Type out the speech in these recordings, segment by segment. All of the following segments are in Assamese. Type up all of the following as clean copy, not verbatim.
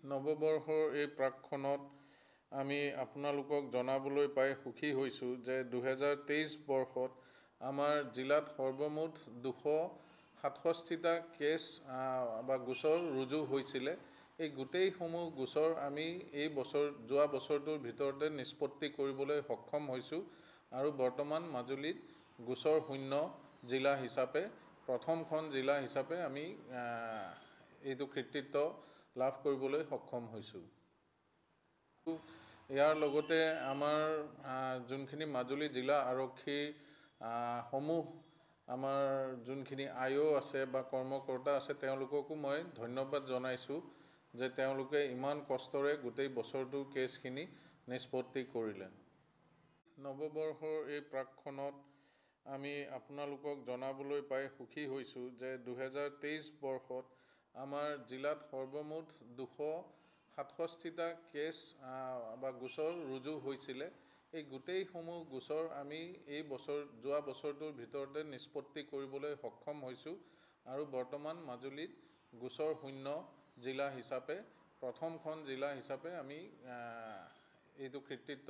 নৱবৰ্ষৰ এই প্ৰাকখনত আমি আপোনালোকক জনাবলৈ পাই সুখী হৈছোঁ যে 2023 বৰ্ষত আমাৰ জিলাত সৰ্বমুঠ 267টা কেছ বা গোচৰ ৰুজু হৈছিলে। এই গোটেইসমূহ গোচৰ আমি এই যোৱা বছৰটোৰ ভিতৰতে নিষ্পত্তি কৰিবলৈ সক্ষম হৈছোঁ আৰু বৰ্তমান মাজুলীত গোচৰ শূন্য জিলা হিচাপে প্ৰথমখন জিলা হিচাপে আমি এইটো কৃতিত্ব লাভ কৰিবলৈ সক্ষম হৈছোঁ। ইয়াৰ লগতে আমাৰ যোনখিনি মাজুলী জিলা আৰক্ষী সমূহ আমাৰ যোনখিনি আইঅ' আছে বা কৰ্মকৰ্তা আছে তেওঁলোককো মই ধন্যবাদ জনাইছোঁ যে তেওঁলোকে ইমান কষ্টৰে গোটেই বছৰটোৰ কেছখিনি নিষ্পত্তি কৰিলে। নৱবৰ্ষৰ এই প্ৰাকখনত আমি আপোনালোকক জনাবলৈ পাই সুখী হৈছোঁ যে 2023 বৰ্ষত আমাৰ জিলাত সৰ্বমুঠ 267টা কেছ বা গোচৰ ৰুজু হৈছিলে। এই গোটেইসমূহ গোচৰ আমি এই যোৱা বছৰটোৰ ভিতৰতে নিষ্পত্তি কৰিবলৈ সক্ষম হৈছোঁ আৰু বৰ্তমান মাজুলীত গোচৰ শূন্য জিলা হিচাপে প্ৰথমখন জিলা হিচাপে আমি এইটো কৃতিত্ব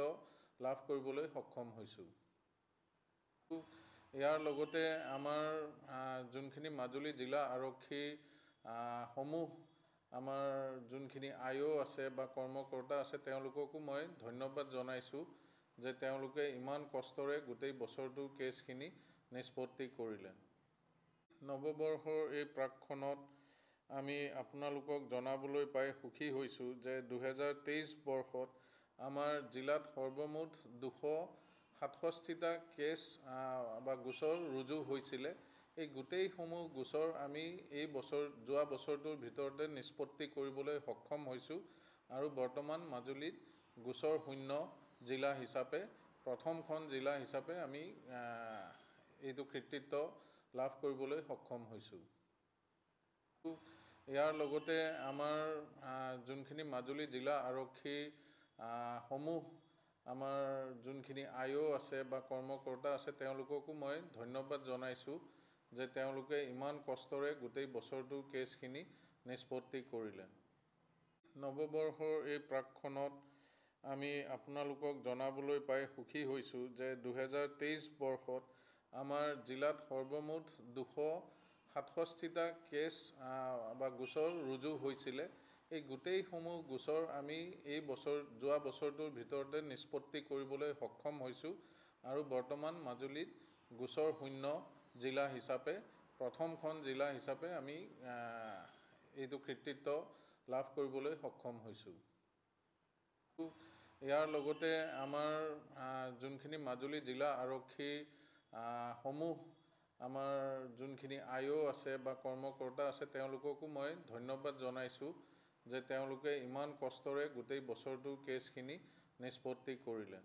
লাভ কৰিবলৈ সক্ষম হৈছোঁ। ইয়াৰ লগতে আমাৰ যোনখিনি মাজুলী জিলা আৰক্ষী সমূহ আমাৰ যোনখিনি আইঅ' আছে বা কৰ্মকৰ্তা আছে তেওঁলোককো মই ধন্যবাদ জনাইছোঁ যে তেওঁলোকে ইমান কষ্টৰে গোটেই বছৰটোৰ কেছখিনি নিষ্পত্তি কৰিলে। নৱবৰ্ষৰ এই প্ৰাকখনত আমি আপোনালোকক জনাবলৈ পাই সুখী হৈছোঁ যে 2023 বৰ্ষত আমাৰ জিলাত সৰ্বমুঠ 267টা কেছ বা গোচৰ ৰুজু হৈছিলে। এই গোটেইসমূহ গোচৰ আমি এই যোৱা বছৰটোৰ ভিতৰতে নিষ্পত্তি কৰিবলৈ সক্ষম হৈছোঁ আৰু বৰ্তমান মাজুলীত গোচৰ শূন্য জিলা হিচাপে প্ৰথমখন জিলা হিচাপে আমি এইটো কৃতিত্ব লাভ কৰিবলৈ সক্ষম হৈছোঁ। ইয়াৰ লগতে আমাৰ যোনখিনি মাজুলী জিলা আৰক্ষী সমূহ আমাৰ যোনখিনি আইঅ' আছে বা কৰ্মকৰ্তা আছে তেওঁলোককো মই ধন্যবাদ জনাইছোঁ যে তেওঁলোকে ইমান কষ্টৰে গোটেই বছৰটোৰ কেছখিনি নিষ্পত্তি কৰিলে। নৱবৰ্ষৰ এই প্ৰাকখনত আমি আপোনালোকক জনাবলৈ পাই সুখী হৈছোঁ যে 2023 বৰ্ষত আমাৰ জিলাত সৰ্বমুঠ 267টা কেছ বা গোচৰ ৰুজু হৈছিলে। এই গোটেইসমূহ গোচৰ আমি এই যোৱা বছৰটোৰ ভিতৰতে নিষ্পত্তি কৰিবলৈ সক্ষম হৈছোঁ আৰু বৰ্তমান মাজুলীত গোচৰ শূন্য জিলা হিচাপে প্ৰথমখন জিলা হিচাপে আমি এইটো কৃতিত্ব লাভ কৰিবলৈ সক্ষম হৈছোঁ। ইয়াৰ লগতে আমাৰ যোনখিনি মাজুলী জিলা আৰক্ষী সমূহ আমাৰ যোনখিনি আইঅ' আছে বা কৰ্মকৰ্তা আছে তেওঁলোককো মই ধন্যবাদ জনাইছোঁ যে তেওঁলোকে ইমান কষ্টৰে গোটেই বছৰটোৰ কেছখিনি নিষ্পত্তি কৰিলে।